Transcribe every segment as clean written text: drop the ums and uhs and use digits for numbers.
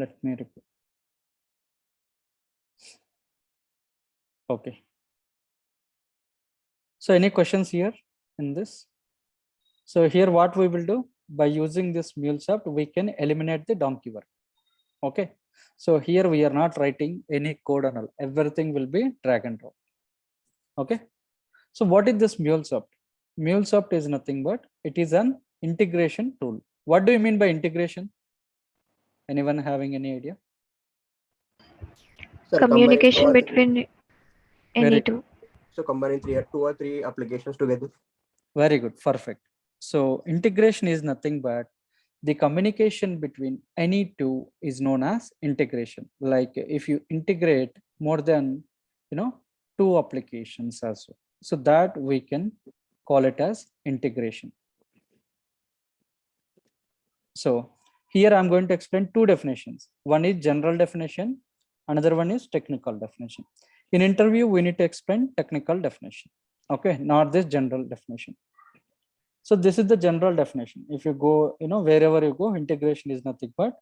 Let me repeat. Okay. So any questions here in this? So here what we will do, by using this MuleSoft, we can eliminate the donkey work. Okay. So here we are not writing any code and all. Everything will be drag and drop. Okay. So what is this MuleSoft? MuleSoft is nothing but it is an integration tool. What do you mean by integration? Anyone having any idea? Sir, Communication between any two. So combining two or three applications together. Very good. Perfect. So integration is nothing but the communication between any two is known as integration. Like if you integrate more than, two applications as well. So that we can call it as integration. So here I'm going to explain two definitions. One is general definition. Another one is technical definition. In interview, we need to explain technical definition. Okay, not this general definition. So this is the general definition. If you go, wherever you go, integration is nothing but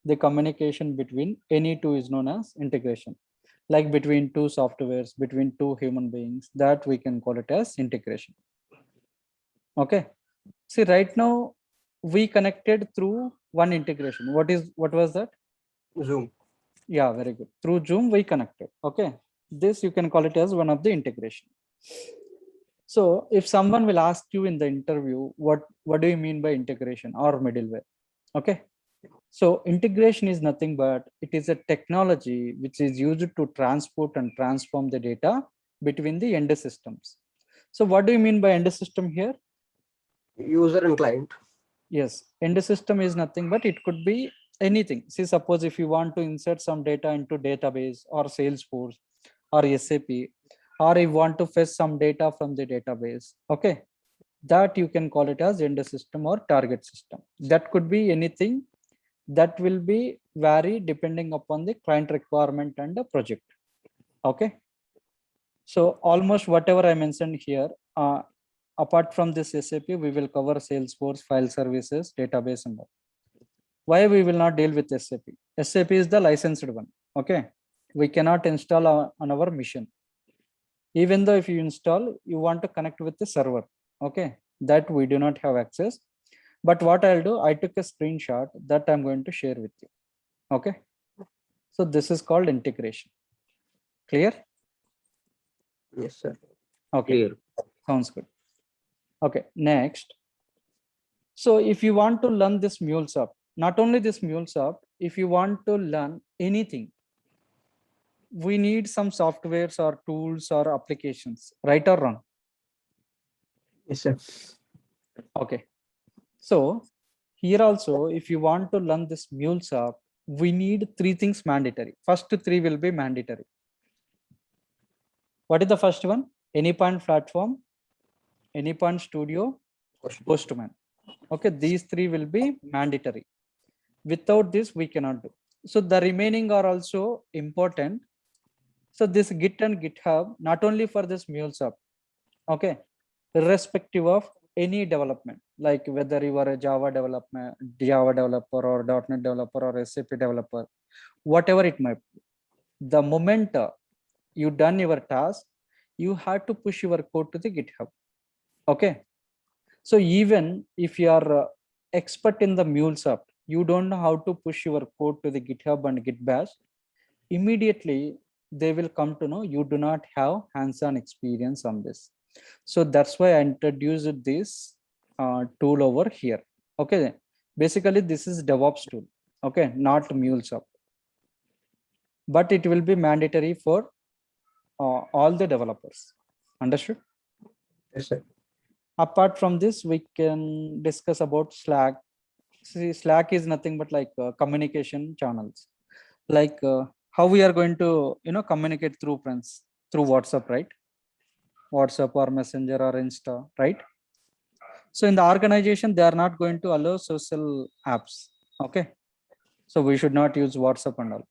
the communication between any two is known as integration. Like between two softwares, between two human beings, that we can call it as integration. Okay. See, right now we connected through one integration. What was that? Zoom. Yeah, very good. Through Zoom we connected. Okay. This you can call it as one of the integration. So if someone will ask you in the interview, what do you mean by integration or middleware? Okay. So integration is nothing but it is a technology which is used to transport and transform the data between the end systems. So what do you mean by end system here? User and client. Yes, end system is nothing but it could be anything. See, suppose if you want to insert some data into database or Salesforce or SAP, or you want to fetch some data from the database, okay, that you can call it as end system or target system. That could be anything. That will be vary depending upon the client requirement and the project. Okay. So almost whatever I mentioned here, apart from this SAP, we will cover Salesforce, file services, database, and all. Why we will not deal with SAP? SAP is the licensed one. Okay. We cannot install on our machine. Even though if you install, you want to connect with the server. Okay. That we do not have access. But what I'll do, I took a screenshot that I'm going to share with you. Okay. So this is called integration. Clear? Yes, sir. Okay. Clear. Sounds good. Okay. Next. So if you want to learn this MuleSoft, not only this MuleSoft, if you want to learn anything, we need some softwares or tools or applications, right or wrong? Yes, sir. Okay. So here also, if you want to learn this MuleSoft, we need three things mandatory. First three will be mandatory. What is the first one? Anypoint platform, Anypoint Studio, Postman. Okay, these three will be mandatory. Without this, we cannot do. So the remaining are also important. So this Git and GitHub, not only for this MuleSoft, okay, irrespective of any development, like whether you are a Java developer or .NET developer or SAP developer, whatever it might be, the moment you done your task, you have to push your code to the GitHub. Okay. So even if you are expert in the MuleSoft, you don't know how to push your code to the GitHub and Git bash, immediately they will come to know you do not have hands-on experience on this. So that's why I introduced this tool over here. Okay. Basically, this is DevOps tool. Okay. Not MuleSoft. But it will be mandatory for all the developers. Understood? Yes, sir. Apart from this, we can discuss about Slack. See, Slack is nothing but like communication channels. Like how we are going to, communicate through friends, through WhatsApp, right? WhatsApp or Messenger or Insta, right? So in the organization, they are not going to allow social apps. Okay. So we should not use WhatsApp and all.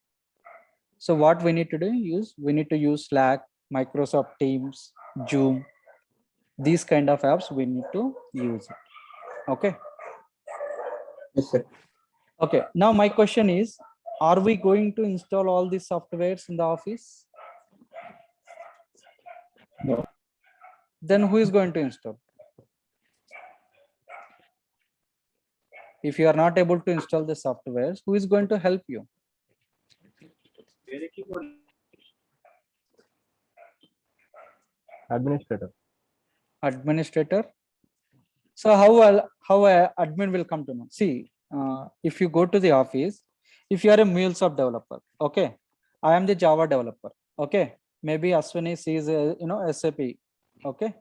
So what we need to do is we need to use Slack, Microsoft Teams, Zoom. These kind of apps we need to use it. Okay. Yes, sir. Okay. Now my question is, Are we going to install all these softwares in the office? No. Then who is going to install? If you are not able to install the softwares, who is going to help you? Administrator. Administrator. So how a admin will come to know? See, if you go to the office, if you are a MuleSoft developer, okay, I am the Java developer, okay, maybe Aswini sees SAP, okay,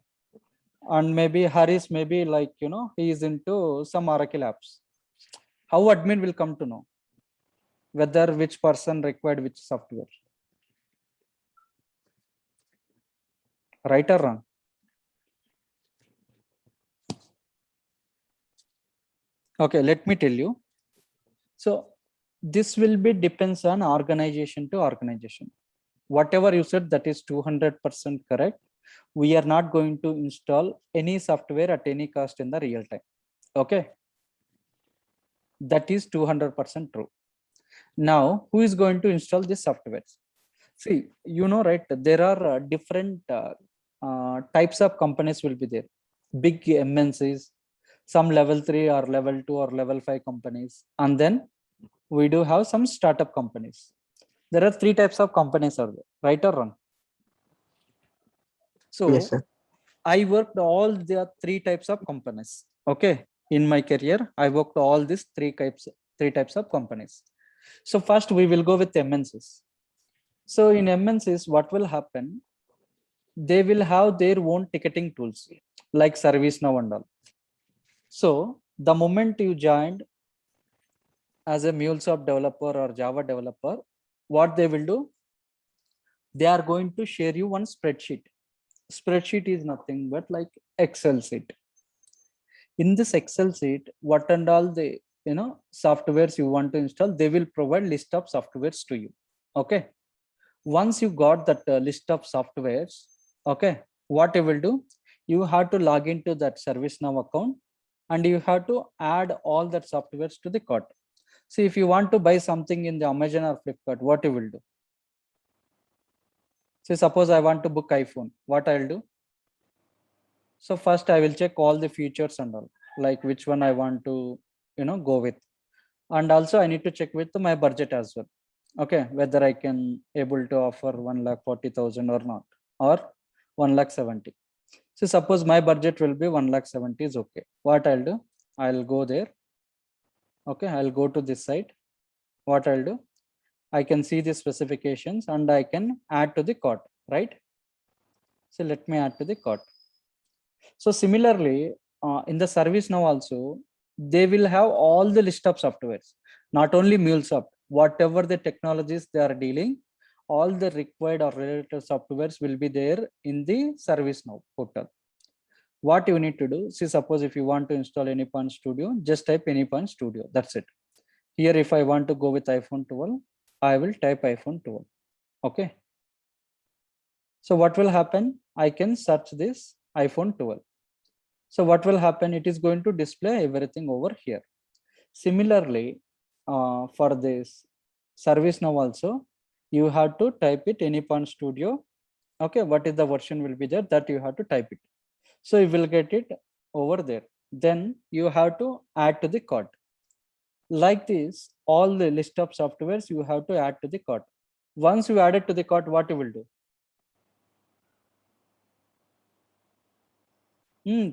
and maybe Haris maybe like he is into some Oracle apps. How admin will come to know whether which person required which software? Right or wrong? Okay, let me tell you. So this will be depends on organization to organization. Whatever you said, that is 200% correct. We are not going to install any software at any cost in the real time. Okay. That is 200% true. Now, who is going to install this software? See, right? There are different types of companies will be there. Big MNCs, some level 3 or level 2 or level 5 companies. And then we do have some startup companies. There are 3 types of companies are there, right or wrong? So Yes, sir. I worked all the 3 types of companies. Okay. In my career, I worked all these 3 types of companies. So first we will go with MNCs. So in MNCs, what will happen? They will have their own ticketing tools like ServiceNow and all. So the moment you joined as a MuleSoft developer or Java developer, what they will do? They are going to share you one spreadsheet. Spreadsheet is nothing but like Excel sheet. In this Excel sheet, what and all the softwares you want to install, they will provide list of softwares to you. Okay. Once you got that list of softwares, okay, what you will do? You have to log into that ServiceNow account and you have to add all that softwares to the cart. See, if you want to buy something in the Amazon or Flipkart, what you will do? Say, suppose I want to book iPhone, what I'll do? So first I will check all the features and all, like which one I want to, go with. And also I need to check with my budget as well. Okay, whether I can able to offer 1,40,000 or not, or 1,70,000. So suppose my budget will be 1,70,000 is okay. What I'll do? I'll go there. Okay, I'll go to this site. What I'll do? I can see the specifications and I can add to the cart, right? So let me add to the cart. So similarly, in the ServiceNow also, they will have all the list of softwares, not only MuleSoft, whatever the technologies they are dealing, all the required or related softwares will be there in the ServiceNow portal. What you need to do, see, suppose if you want to install Anypoint Studio, just type Anypoint Studio, that's it. Here, if I want to go with iPhone 12, I will type iPhone 12, okay. So what will happen? I can search this iPhone 12. So what will happen? It is going to display everything over here. Similarly, for this ServiceNow also, you have to type it Anypoint Studio. Okay, what is the version will be there, that you have to type it. So you will get it over there. Then you have to add to the cart. Like this, all the list of softwares you have to add to the cart. Once you add it to the cart, what you will do?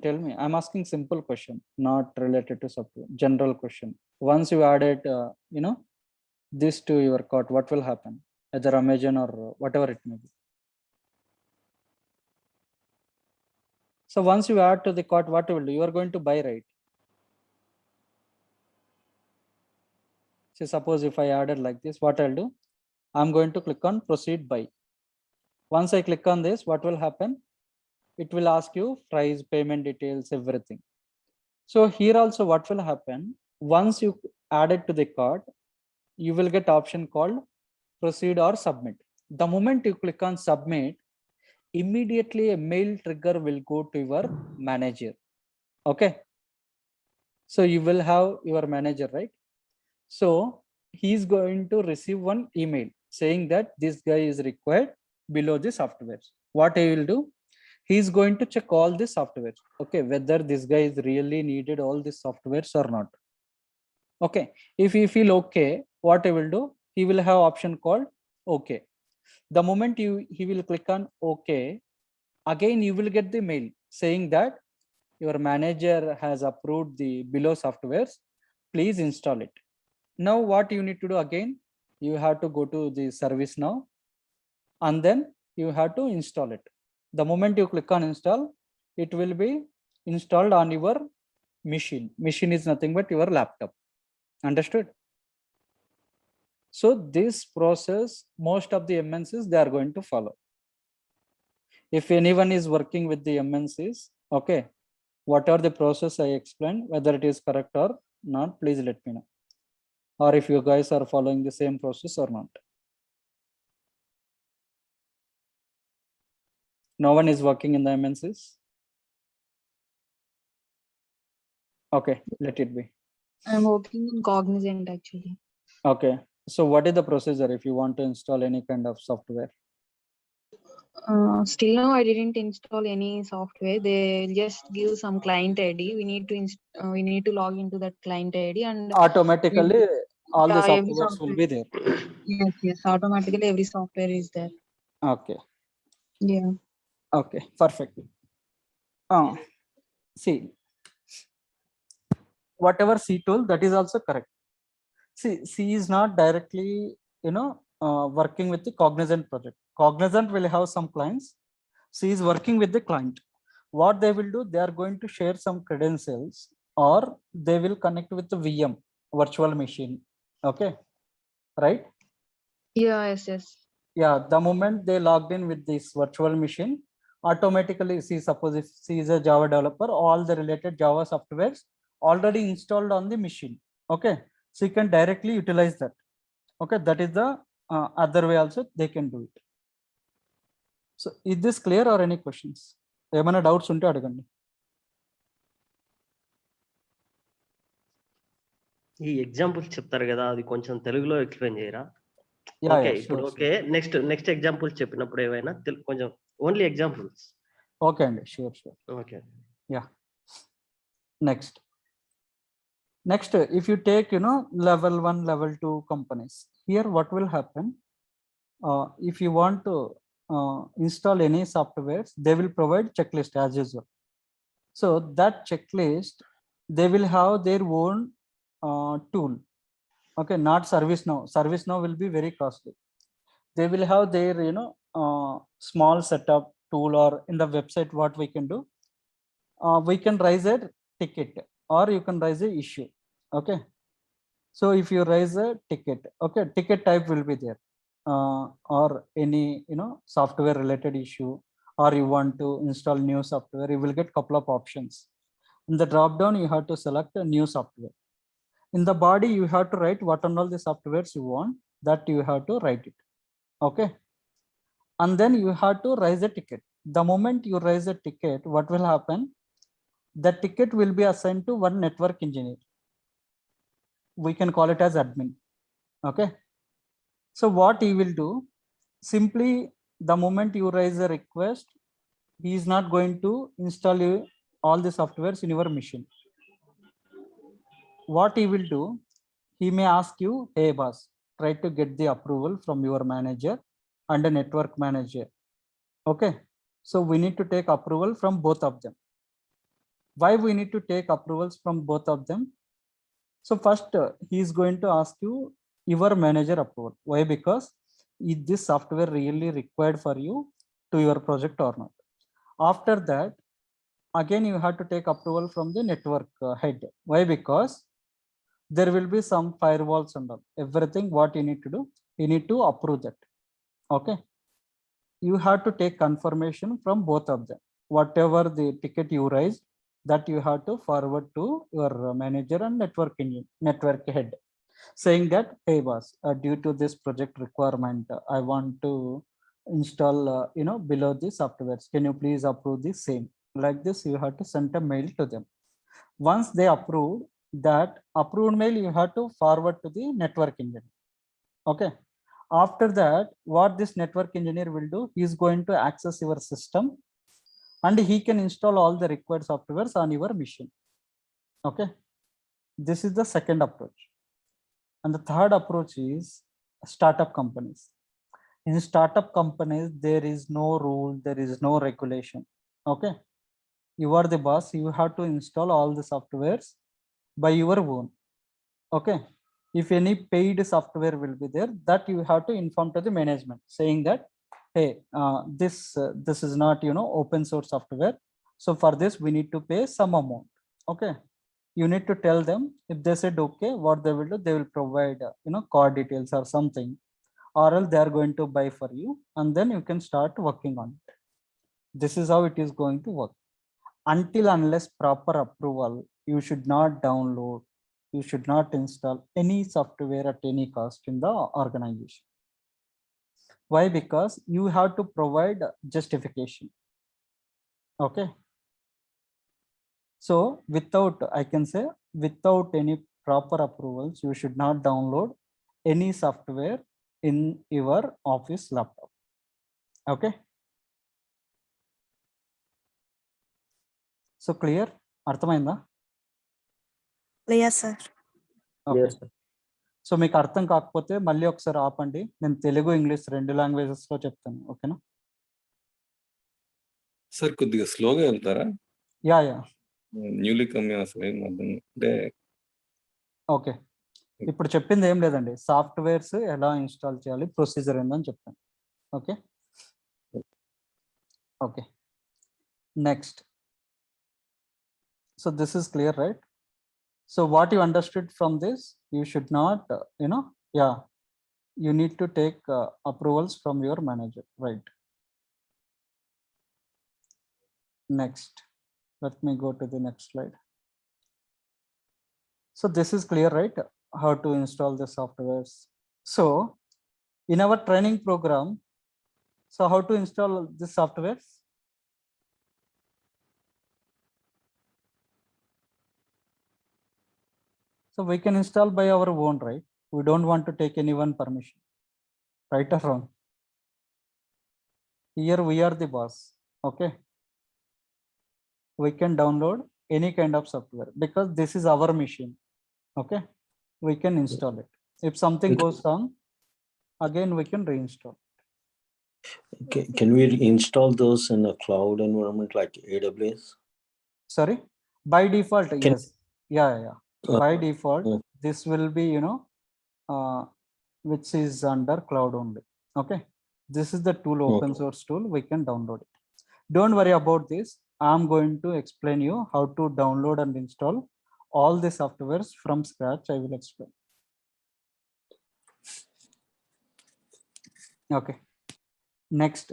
Tell me, I'm asking simple question, not related to software, general question. Once you added, this to your cart, what will happen? Either Amazon or whatever it may be. So once you add to the cart, what you will do? You are going to buy, right? So suppose if I added like this, what I'll do? I'm going to click on proceed buy. Once I click on this, what will happen? It will ask you price, payment details, everything. So here also what will happen? Once you add it to the cart, you will get option called proceed or submit. The moment you click on submit, immediately a mail trigger will go to your manager. Okay. So you will have your manager, right? So he's going to receive one email saying that this guy is required below the softwares. What he will do, he's going to check all the softwares, okay, whether this guy is really needed all the softwares or not. Okay, if he feel okay, what he will do, he will have option called okay. The moment he will click on okay, again you will get the mail saying that your manager has approved the below softwares, please install it. Now what you need to do again, you have to go to the service now and then you have to install it. The moment you click on install, it will be installed on your machine. Machine is nothing but your laptop. Understood? So this process, most of the MNCs, they are going to follow. If anyone is working with the MNCs, okay, what are the process I explained, whether it is correct or not, please let me know. Or if you guys are following the same process or not. No one is working in the MNCs. Okay, let it be. I'm working in Cognizant actually. Okay, so what is the procedure if you want to install any kind of software? Still now I didn't install any software. They just give some client ID. We need to log into that client ID and Automatically, all the every softwares will be there. Yes, automatically every software is there. Okay, Yeah. okay, perfect. See, whatever C tool, that is also correct. See, C is not directly, working with the Cognizant project. Cognizant will have some clients. C is working with the client. What they will do, they are going to share some credentials or they will connect with the VM, virtual machine. Okay, right? Yes. Yeah, the moment they logged in with this virtual machine, automatically, see, suppose if C is a Java developer, all the related Java softwares already installed on the machine. Okay, so you can directly utilize that. Okay, that is the other way also they can do it. So is this clear or any questions? ఏమైనా doubts ఉంటే అడగండి. ఈ examples చెప్తారు కదా అది కొంచెం తెలుగులో explain చేయరా? Yeah, ఓకే yeah, ఇప్పుడు sure, ఓకే నెక్స్ట్ ఎగ్జాంపుల్స్ చెప్పినప్పుడు ఏమైనా కొంచెం ఓన్లీ ఎగ్జాంపుల్స్. ఓకే అండి, sure. Okay. Yeah. Next, if you take, level 1, level 2 companies, here what will happen, if you want to install any softwares, they will provide checklist as usual. So that checklist, they will have their own tool. Okay, not ServiceNow. ServiceNow will be very costly. They will have their, small setup tool, or in the website what we can do, we can raise a ticket or you can raise a issue. Okay, so if you raise a ticket, okay, ticket type will be there, or any, software related issue, or you want to install new software, you will get couple of options. In the drop down, you have to select a new software. In the body, you have to write what are all the softwares you want, that you have to write it. Okay, and then you have to raise a ticket. The moment you raise a ticket, what will happen, the ticket will be assigned to one network engineer. We can call it as admin. Okay, so what he will do, simply the moment you raise a request, he is not going to install you all the softwares in your machine. What he will do, he may ask you, hey boss, try to get the approval from your manager and a network manager. Okay, so we need to take approval from both of them. Why we need to take approvals from both of them? So first, he is going to ask you your manager approval. Why? Because is this software really required for you to your project or not? After that, again you have to take approval from the network head. Why? Because there will be some firewalls and all. Everything what you need to do, you need to approve that. Okay, you have to take confirmation from both of them. Whatever the ticket you raise, that you have to forward to your manager and network head, saying that, hey boss, due to this project requirement, I want to install, below the softwares, can you please approve the same? Like this, you have to send a mail to them. Once they approve, that approved mail you have to forward to the network engineer. Okay. After that, what this network engineer will do, he is going to access your system and he can install all the required softwares on your machine. Okay. This is the second approach. And the third approach is startup companies. In startup companies, there is no rule, there is no regulation. Okay. You are the boss, you have to install all the softwares by your own. Okay. If any paid software will be there, that you have to inform to the management saying that, hey, this is not, open source software. So for this, we need to pay some amount. Okay. You need to tell them. If they said okay, what they will do, they will provide, card details or something, or else they are going to buy for you, and then you can start working on it. This is how it is going to work. Until unless proper approval, you should not download, you should not install any software at any cost in the organization. Why? Because you have to provide justification. Okay. So without, I can say, without any proper approvals, you should not download any software in your office laptop. Okay. So clear? అర్థమైందా? Yes, sir. Okay. Yes, sir. So మీకు అర్థం కాకపోతే మళ్ళీ ఒకసారి ఆపండి, నేను Telugu English రెండు languages లో చెప్తాను. ఓకేనా? సార్ కొద్దిగా స్లోగా వెళ్తారా? యా న్యూలీ కమ్మి అసలు ఏం అర్థం అంటే. ఓకే. ఇప్పుడు చెప్పింది ఏం లేదండి, సాఫ్ట్వేర్స్ ఎలా ఇన్స్టాల్ చేయాలి, ప్రొసీజర్ ఏందని చెప్తాను. Okay. Okay, next. So this is clear, right? So what you understood from this, you should not, you need to take approvals from your manager, right? Next, let me go to the next slide. So this is clear, right? How to install the softwares. So in our training program, so how to install the softwares? So we can install by our own, right? We don't want to take anyone permission, right or wrong? Here we are the boss. Okay. We can download any kind of software because this is our machine. Okay. We can install it. If something goes wrong, again we can reinstall. Can we install those in a cloud environment like AWS? Sorry, by default, yes. Yeah. By Uh, default, uh. this will be, which is under cloud only. Okay. This is the tool, open source tool. We can download it. Don't worry about this. I'm going to explain you how to download and install all the softwares from scratch. I will explain. Okay. Next.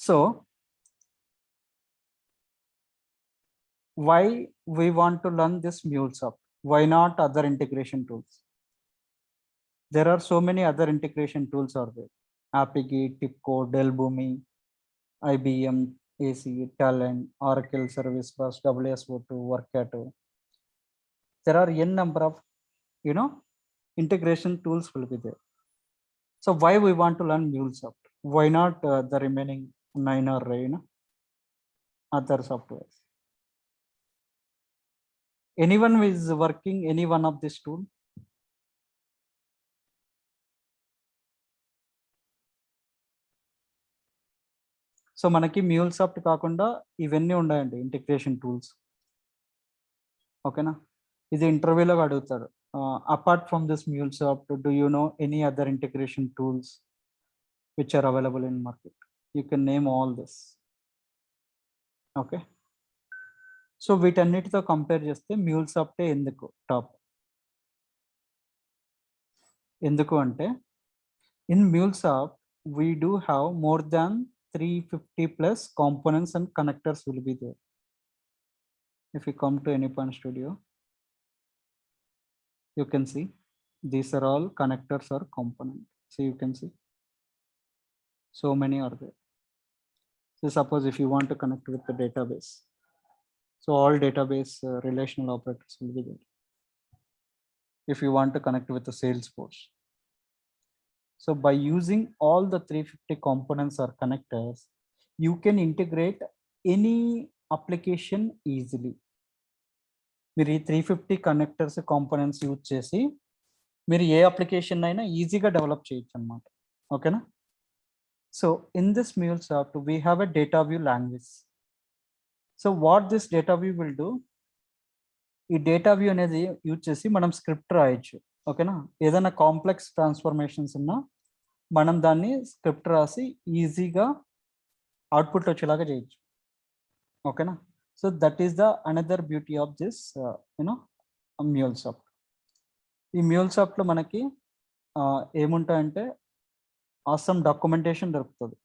So why we want to learn this MuleSoft? Why not other integration tools? There are so many other integration tools are there. Apigee, Tipco, Dell Boomi, IBM, AC, Talent, Oracle Service Bus, WSO2, WorkAto. There are n number of, integration tools will be there. So why we want to learn MuleSoft? Why not the remaining 9 or other softwares? Anyone who is working any one of this tool? So మనకి MuleSoft కాకుండా ఇవన్నీ ఉన్నాయండి integration tools. ఓకేనా? ఇది ఇంటర్వ్యూలో అడుగుతారు. Apart from this MuleSoft, do you know any other integration tools which are available in market? You can name all this. Okay. So వీటన్నిటితో compare చేస్తే MuleSoft ఎందుకు టాప్? ఎందుకు అంటే in MuleSoft we do have more than 350 plus components and connectors will be there. If you come to Anypoint Studio, you can see these are all connectors or components. So you can see so many are there. So suppose if you want to connect with the database, So all database relational operators will be there if you want to connect with the Salesforce. So by using all the 350 components or connectors, you can integrate any application easily. మీరు ఈ 350 connectors components use చేసి మీరు ఏ application అయినా ఈజీగా develop చేయొచ్చు అనమాట. ఓకేనా? So in this MuleSoft we have a data view language. So what this data view will do, ఈ డేటా వ్యూ అనేది యూజ్ చేసి మనం స్క్రిప్ట్ రాయొచ్చు. ఓకేనా? ఏదైనా కాంప్లెక్స్ ట్రాన్స్ఫర్మేషన్స్ ఉన్నా మనం దాన్ని స్క్రిప్ట్ రాసి ఈజీగా అవుట్పుట్ వచ్చేలాగా చేయొచ్చు. ఓకేనా? So that is the another beauty of this MuleSoft. ఈ MuleSoftలో మనకి ఏముంటాయంటే ఆసమ్ డాక్యుమెంటేషన్ దొరుకుతుంది.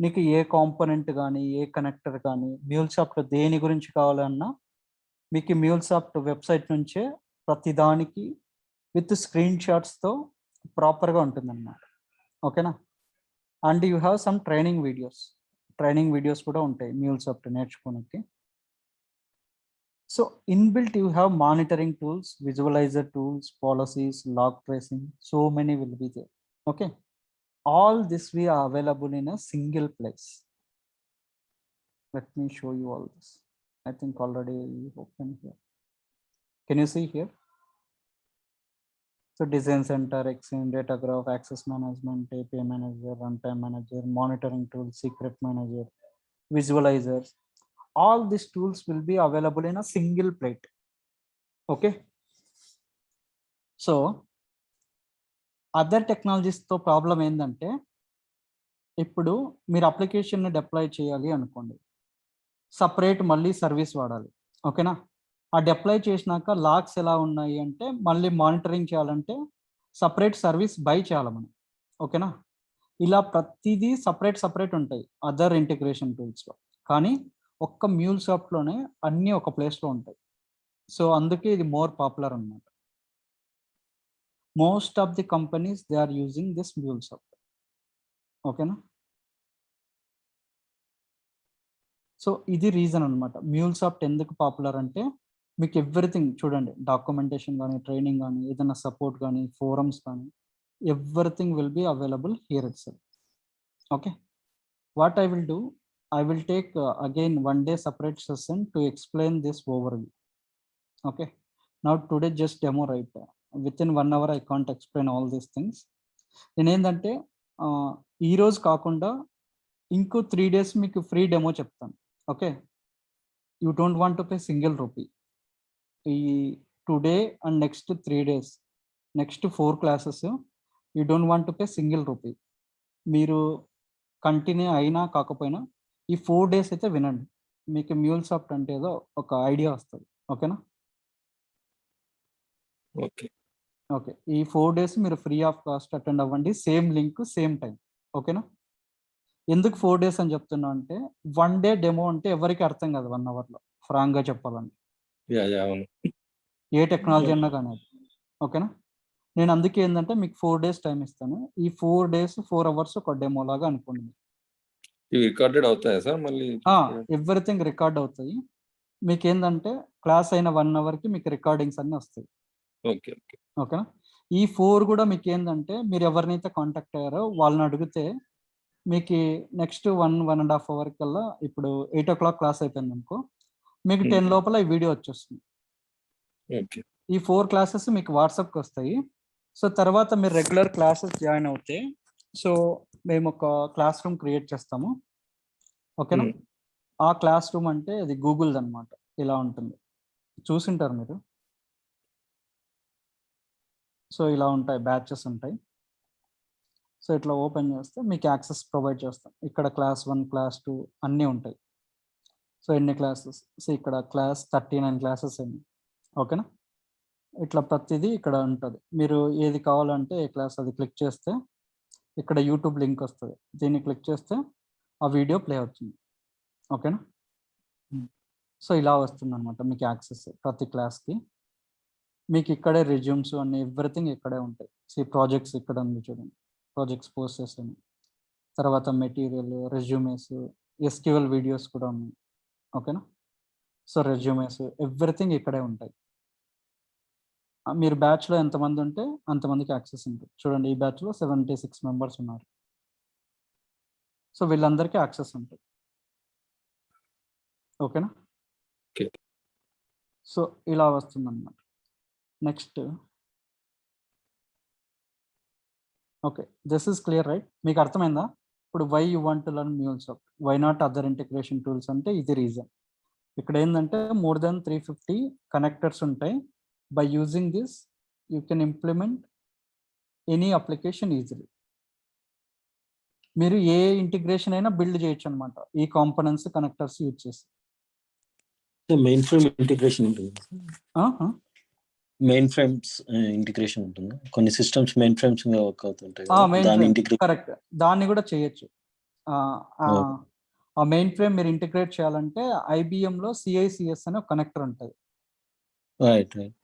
నీకు ఏ కాంపోనెంట్ కానీ ఏ కనెక్టర్ కానీ MuleSoftలో దేని గురించి కావాలన్నా మీకు MuleSoft వెబ్సైట్ నుంచే ప్రతిదానికి విత్ స్క్రీన్ షాట్స్తో ప్రాపర్గా ఉంటుందన్నమాట. ఓకేనా? And you have some training videos కూడా ఉంటాయి MuleSoft నేర్చుకోనికి. So inbuilt you have monitoring tools, visualiser tools, policies, log tracing, so many will be there. Okay, all this we are available in a single place. Let me show you all this. I think already open here. Can you see here? So design center, Exchange, data graph, access management, API manager, runtime manager, monitoring tool, secret manager, visualizers. All these tools will be available in a single plate. Okay. So other టెక్నాలజీస్తో problem ఏంటంటే, ఇప్పుడు మీరు అప్లికేషన్ని deploy చేయాలి అనుకోండి, separate మళ్ళీ service వాడాలి. ఓకేనా? ఆ డిప్లాయ్ చేసినాక లాగ్స్ ఎలా ఉన్నాయి అంటే మళ్ళీ మానిటరింగ్ చేయాలంటే సపరేట్ సర్వీస్ బై చేయాలి మనం. ఓకేనా? ఇలా ప్రతిదీ సపరేట్ ఉంటాయి అదర్ ఇంటిగ్రేషన్ టూల్స్లో, కానీ ఒక్క MuleSoftలోనే అన్నీ ఒక ప్లేస్లో ఉంటాయి. సో అందుకే ఇది మోర్ పాపులర్ అన్నమాట. Most of the companies they are using this MuleSoft. Okay na? So ఇది రీజన్ అనమాట MuleSoft ఎందుకు పాపులర్ అంటే, మీకు ఎవ్రీథింగ్ చూడండి, డాక్యుమెంటేషన్ కానీ, ట్రైనింగ్ కానీ, ఏదైనా సపోర్ట్ కానీ, ఫోరమ్స్ కానీ, everything will be available here it self. Okay, what I will do, I will take again one day separate session to explain this overview. Okay, now today just demo, right? Within 1 hour I can't explain all these things. నేను ఏంటంటే ఈరోజు కాకుండా ఇంకో 3 days మీకు free demo చెప్తాను. Okay, you don't want to pay single rupee. ఈ today and next 3 days, next 4 classes you don't want to pay single rupee. మీరు continue అయినా కాకపోయినా ఈ 4 days అయితే వినండి, మీకు MuleSoft అంటే ఏదో ఒక ఐడియా వస్తుంది. ఓకేనా? ఓకే ఓకే, ఈ 4 days మీరు ఫ్రీ ఆఫ్ కాస్ట్ అటెండ్ అవ్వండి, సేమ్ లింక్ సేమ్ టైం. ఓకేనా? ఎందుకు 4 days అని చెప్తున్నా అంటే, 1 day డెమో అంటే ఎవరికి అర్థం కాదు 1 hourలో, ఫ్రాంక్గా చెప్పాలంటే, అవును. ఏ టెక్నాలజీ అన్నా కానీ అది. ఓకేనా? నేను అందుకే ఏంటంటే మీకు 4 days టైం ఇస్తాను. ఈ 4 days 4 hours ఒక డెమో లాగా అనుకోండి. ఇవి రికార్డెడ్ అవుతాయా సార్? మళ్ళీ ఎవ్రీథింగ్ రికార్డ్ అవుతాయి. మీకు ఏంటంటే క్లాస్ అయిన 1 hourకి మీకు రికార్డింగ్స్ అన్నీ వస్తాయి. ఓకే ఓకే ఓకేనా? ఈ 4 కూడా మీకు ఏంటంటే, మీరు ఎవరినైతే కాంటాక్ట్ అయ్యారో వాళ్ళని అడిగితే మీకు నెక్స్ట్ 1.5 hour కల్లా, ఇప్పుడు 8 o'clock క్లాస్ అయిపోయింది అనుకో, మీకు 10 లోపల ఈ వీడియో వచ్చేస్తుంది. ఓకే, ఈ 4 classes మీకు వాట్సాప్కి వస్తాయి. సో తర్వాత మీరు రెగ్యులర్ క్లాసెస్ జాయిన్ అవుతే, సో మేము ఒక క్లాస్ రూమ్ క్రియేట్ చేస్తాము. ఓకేనా? ఆ క్లాస్ రూమ్ అంటే అది గూగుల్ది అనమాట. ఇలా ఉంటుంది, చూసింటారు మీరు. సో ఇలా ఉంటాయి, బ్యాచెస్ ఉంటాయి. సో ఇట్లా ఓపెన్ చేస్తే మీకు యాక్సెస్ ప్రొవైడ్ చేస్తాం. ఇక్కడ క్లాస్ 1, క్లాస్ 2 అన్నీ ఉంటాయి. సో ఎన్ని క్లాసెస్, సో ఇక్కడ క్లాస్ 39 classes అన్ని. ఓకేనా? ఇట్లా ప్రతిదీ ఇక్కడ ఉంటుంది. మీరు ఏది కావాలంటే ఏ క్లాస్ అది క్లిక్ చేస్తే ఇక్కడ యూట్యూబ్ లింక్ వస్తుంది, దీన్ని క్లిక్ చేస్తే ఆ వీడియో ప్లే అవుతుంది. ఓకేనా? సో ఇలా వస్తుంది అనమాట మీకు యాక్సెస్ ప్రతి క్లాస్కి. మీకు ఇక్కడే రెజ్యూమ్స్ అన్ని ఎవ్రీథింగ్ ఇక్కడే ఉంటాయి. సో ప్రాజెక్ట్స్ ఇక్కడ ఉంది చూడండి, ప్రాజెక్ట్స్ పోస్ట్ చేస్తాను. తర్వాత మెటీరియల్, రెజ్యూమేస్, SQL వీడియోస్ కూడా ఉన్నాయి. ఓకేనా? సో రెజ్యూమేస్ ఎవ్రీథింగ్ ఇక్కడే ఉంటాయి. మీరు బ్యాచ్లో ఎంతమంది ఉంటే అంతమందికి యాక్సెస్ ఉంటుంది. చూడండి ఈ బ్యాచ్లో 76 మెంబర్స్ ఉన్నారు. సో వీళ్ళందరికీ యాక్సెస్ ఉంటుంది. ఓకేనా? Okay. సో ఇలా వస్తుంది అన్నమాట. Next okay, this is clear right? మీకు అర్థమైందా? ఇప్పుడు why you want to learn MuleSoft, why not other integration tools అంటే ఇది రీజన్. ఇక్కడ ఏంటంటే మోర్ దెన్ 350 కనెక్టర్స్ ఉంటాయి. By using this you can implement any application easily. మీరు ఏ ఇంటిగ్రేషన్ అయినా బిల్డ్ చేయొచ్చు అనమాట ఈ కాంపోనెంట్స్ కనెక్టర్స్ యూజ్ చేసి. మెయిన్ ఫ్రేమ్ ఇంటిగ్రేషన్ ఉంటుంది. ఆహా. మెయిన్ ఫ్రేమ్స్ ఇంటిగ్రేషన్ ఉంటుంది. కొన్ని సిస్టమ్స్ మెయిన్ ఫ్రేమ్స్ వర్క్ అవుతుంటాయి కదా, మెయిన్ దాని ఫ్రేమ్ ఇంటిగ్రేషన్. కరెక్ట్, దాన్ని కూడా చేయొచ్చు. ఆ మెయిన్ ఫ్రేమ్ మీరు ఇంటిగ్రేట్ చేయాలంటే IBM లో CICS అనే ఒక కనెక్టర్ ఉంటుంది. Right right.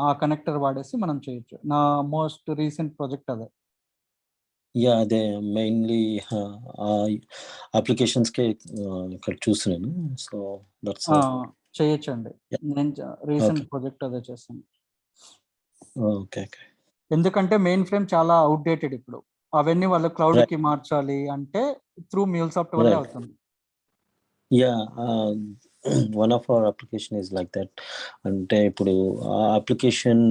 ఆ కనెక్టర్ వాడేసి మనం చేయొచ్చు. నా మోస్ట్ రీసెంట్ ప్రాజెక్ట్ అదే. యా, అదే మెయిన్లీ అప్లికేషన్స్ కే ఇక్కడ చూస్తున్నాను. సో దట్స్ చేయొచ్చండి. Yeah. నేను రీసెంట్ Okay. ప్రాజెక్ట్ అదే చేస్తాను. Okay okay. ఎందుకంటే మెయిన్ ఫ్రేమ్ చాలా అవుట్డేటెడ్ ఇప్పుడు. అవన్నీ వాళ్ళు క్లౌడ్ కి మార్చాలి అంటే త్రూ MuleSoft వల్లే Right. అవుతుంది. Yeah, one of our application is like that. అంటే ఇప్పుడు ఆ అప్లికేషన్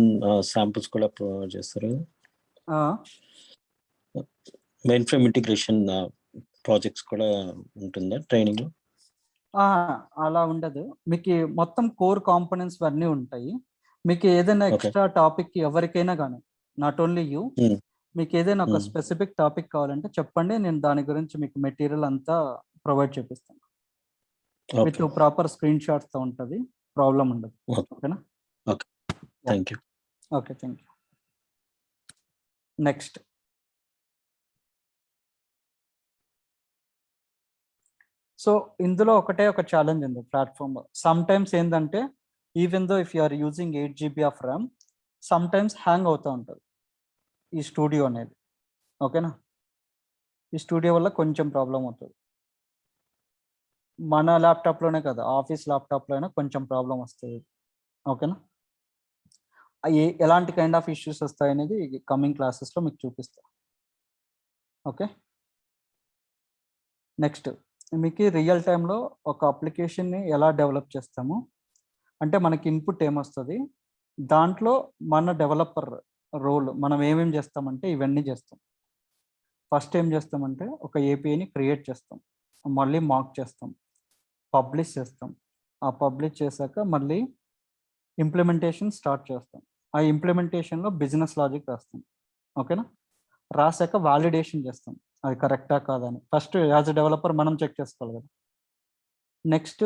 శాంపుల్స్ కూడా ప్రొవైడ్ చేస్తారు. మెయిన్ ఫ్రేమ్ ఇంటిగ్రేషన్ ప్రాజెక్ట్స్ కూడా ఉంటుందా ట్రైనింగ్? అలా ఉండదు. మీకు మొత్తం కోర్ కాంపోనెంట్స్ అన్నీ ఉంటాయి. మీకు ఏదైనా Okay. ఎక్స్ట్రా టాపిక్ ఎవరికైనా కానీ, నాట్ ఓన్లీ యూ, Hmm. మీకు ఏదైనా ఒక Hmm. స్పెసిఫిక్ టాపిక్ కావాలంటే చెప్పండి, నేను దాని గురించి మీకు మెటీరియల్ అంతా ప్రొవైడ్ చేపిస్తాను. With Okay. Proper screenshots తో ఉంటుంది, ప్రాబ్లం ఉండదు. Okay. ఓకేనా? Thank you. Okay, thank you. Next so ఇందులో ఒకటే ఒక ఛాలెంజ్ ఉంది ప్లాట్ఫామ్. సమ్ టైమ్స్ ఏంటంటే even though if you are using 8 GB of RAM, sometimes hang అవుతూ ఉంటుంది ఈ స్టూడియో అనేది. ఓకేనా? ఈ స్టూడియో వల్ల కొంచెం ప్రాబ్లం అవుతుంది. మన ల్యాప్టాప్లోనే కదా, ఆఫీస్ ల్యాప్టాప్లో అయినా కొంచెం ప్రాబ్లం వస్తుంది. ఓకేనా? ఎలాంటి కైండ్ ఆఫ్ ఇష్యూస్ వస్తాయి అనేది కమింగ్ క్లాసెస్లో మీకు చూపిస్తా. ఓకే, నెక్స్ట్ మీకు రియల్ టైంలో ఒక అప్లికేషన్ని ఎలా డెవలప్ చేస్తాము అంటే మనకి ఇన్పుట్ ఏమొస్తుంది, దాంట్లో మన డెవలపర్ రోల్ మనం ఏమేమి చేస్తామంటే ఇవన్నీ చేస్తాం. ఫస్ట్ ఏం చేస్తామంటే ఒక APIని క్రియేట్ చేస్తాం, మళ్ళీ మాక్ చేస్తాం, పబ్లిష్ చేస్తాం. ఆ పబ్లిష్ చేశాక మళ్ళీ ఇంప్లిమెంటేషన్ స్టార్ట్ చేస్తాం. ఆ ఇంప్లిమెంటేషన్లో బిజినెస్ లాజిక్ రాస్తాం. ఓకేనా? రాశాక వాలిడేషన్ చేస్తాం, అది కరెక్టా కాదని. ఫస్ట్ యాజ్ ఎ డెవలపర్ మనం చెక్ చేసుకోవాలి కదా. Next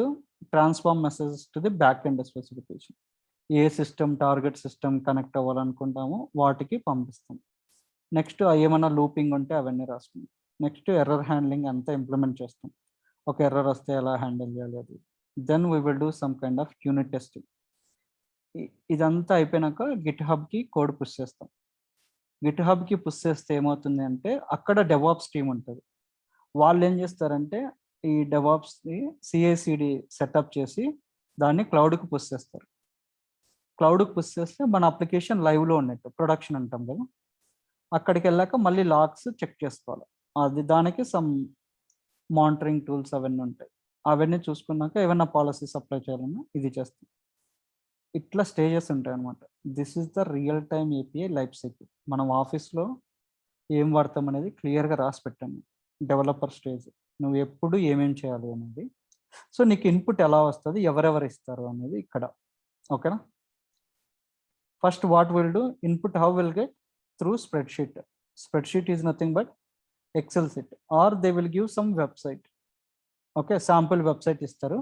transform messages to the back end specification. ఏ సిస్టమ్ టార్గెట్ సిస్టమ్ కనెక్ట్ అవ్వాలనుకుంటామో వాటికి పంపిస్తాం. నెక్స్ట్ ఏమైనా లూపింగ్ ఉంటే అవన్నీ రాస్తాం. నెక్స్ట్ ఎర్రర్ హ్యాండ్లింగ్ అంతా ఇంప్లిమెంట్ చేస్తాం. ఒక ఎర్రర్ వస్తే ఎలా హ్యాండిల్ చేయాలి అది. Then we will do some kind of unit testing. ఇదంతా అయిపోయినాక గిట్హబ్కి కోడ్ పుష్ చేస్తాం. గిట్హబ్కి పుష్ చేస్తే ఏమవుతుంది అంటే అక్కడ డెవాప్స్ టీమ్ ఉంటుంది. వాళ్ళు ఏం చేస్తారంటే ఈ డెవాప్స్ని CI/CD సెటప్ చేసి దాన్ని క్లౌడ్కి పుష్ చేస్తారు. క్లౌడ్కి పుష్ చేస్తే మన అప్లికేషన్ లైవ్లో ఉన్నట్టు, ప్రొడక్షన్ అంటాం కదా. అక్కడికి వెళ్ళాక మళ్ళీ లాగ్స్ చెక్ చేసుకోవాలి. అది దానికి సమ్ మానిటరింగ్ టూల్స్ అవన్నీ ఉంటాయి. అవన్నీ చూసుకున్నాక ఏమైనా పాలసీస్ అప్లై చేయాలన్నా ఇది చేస్తాం. ఇట్లా స్టేజెస్ ఉంటాయి అనమాట. This is the real time API life cycle. మనం ఆఫీస్లో ఏం వాడతాం అనేది క్లియర్గా రాసి పెట్టాము. డెవలపర్ స్టేజ్ నువ్వు ఎప్పుడు ఏమేమి చేయాలి అనేది. సో నీకు ఇన్పుట్ ఎలా వస్తుంది, ఎవరెవరు ఇస్తారు అనేది ఇక్కడ. ఓకేనా? First what will do, input how will get through spreadsheet. Spreadsheet is nothing but Excel sheet or they will give some website. Okay, sample website ఇస్తారు.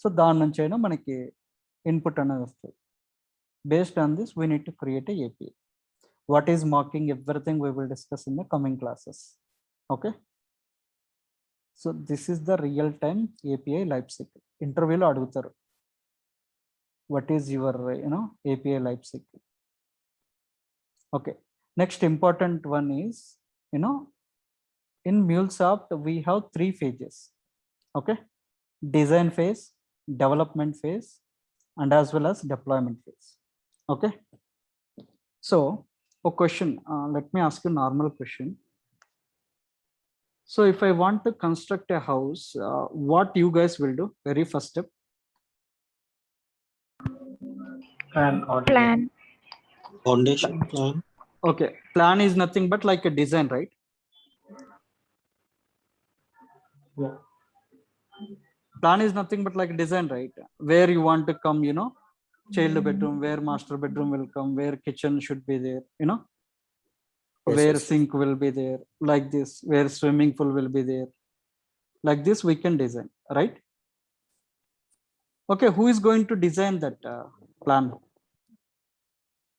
సో దాని నుంచి అయినా మనకి ఇన్పుట్ అనేది వస్తుంది. Based on this we need to create a API. What is marking, everything we will discuss in the coming classes. Okay, so this is the real time API life cycle. Interview lo adugutaru, what is your API life cycle. Okay, next important one is in MuleSoft we have 3 phases. Okay, design phase, development phase and as well as deployment phase. Okay, so a question, let me ask you a normal question. So if I want to construct a house, what you guys will do? Very first step. Plan. Foundation plan. Okay, plan is nothing but like a design, right? Plan is nothing but like a design, right? Where you want to come, you know, child bedroom, where master bedroom will come, where kitchen should be there, you know, Yes, where yes. sink will be there, like this, where swimming pool will be there. Like this, we can design, right? Okay, who is going to design that plan?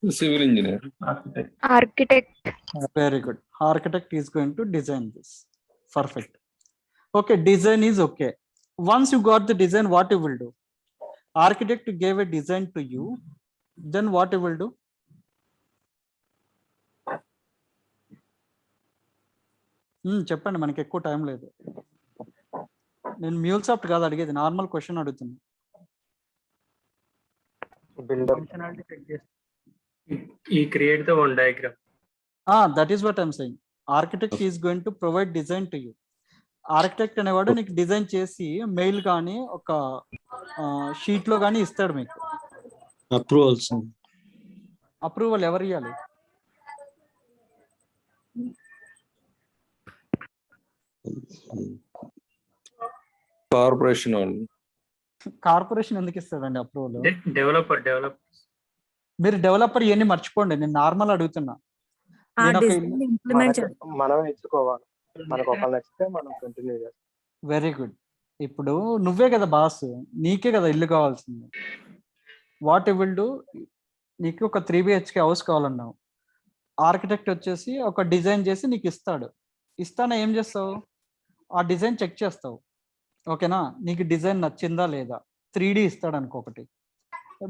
Civil engineer. Architect. Very good. Architect is going to design this. Perfect. Okay, design is okay. Once you got the design, what you will do? Architect gave a design to you, then what you will do? చెప్పండి, మనకి ఎక్కువ time లేదు. నేను MuleSoft కాదు అడిగేది, normal question అడుగుతున్నా. He create the one diagram. That is what I'm saying. Architect is going to provide design to you. Architect అనేవాడు నీకు డిజైన్ చేసి మెయిల్ కానీ ఒక షీట్ లో కానీ ఇస్తాడు మీకు. Approvals. అప్రూవల్ ఎవరు ఇవ్వాలి? కార్పొరేషన్ వాళ్ళు. కార్పొరేషన్ ఎందుకు ఇస్తాడండి అప్రూవల్? Developer. మీరు డెవలపర్ ఇవన్నీ మర్చిపోండి, నేను నార్మల్ అడుగుతున్నా. నేను ఒక ఇంప్లిమెంట్ మనం ఇచ్చుకోవాలి, మనకు ఒక నచ్చితే మనం కంటిన్యూ చేస్తాం. Very good. ఇప్పుడు నువ్వే కదా బాస్, నీకే కదా ఇల్లు కావాల్సింది. What you will do? నీకు ఒక 3 BHK హౌస్ కావాలన్నావు, ఆర్కిటెక్ట్ వచ్చేసి ఒక డిజైన్ చేసి నీకు ఇస్తాడు. ఇస్తానా ఏం చేస్తావు? ఆ డిజైన్ చెక్ చేస్తావు. ఓకేనా? నీకు డిజైన్ నచ్చిందా లేదా? 3D ఇస్తాడు అనుకో. ఒకటి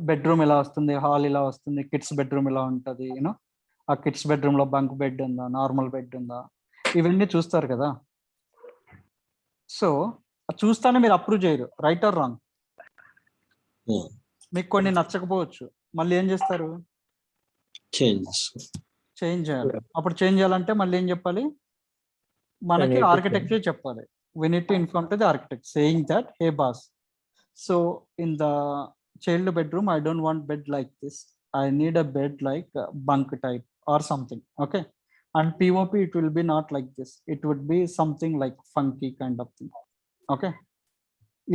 బెడ్రూమ్ ఇలా వస్తుంది, హాల్ ఇలా వస్తుంది, కిడ్స్ బెడ్రూమ్ ఇలా ఉంటుంది, యూనో ఆ కిడ్స్ బెడ్రూమ్ లో బంక్ బెడ్ ఉందా, నార్మల్ బెడ్ ఉందా, ఇవన్నీ చూస్తారు కదా. సో చూస్తానే మీరు అప్రూవ్ చేయరు, రైట్ ఆర్ రాంగ్? మీకు కొన్ని నచ్చకపోవచ్చు, మళ్ళీ ఏం చేస్తారు? చేంజ్ చేయాలి. అప్పుడు చేంజ్ చేయాలంటే మళ్ళీ ఏం చెప్పాలి? మనకి ఆర్కిటెక్ట్ చెప్పాలి. we need to inform to the architect saying that, hey boss, so in the child bedroom I don't want bed like this, I need a bed like bunk type or something. Okay, and POP it will be not like this, it would be something like funky kind of thing. Okay,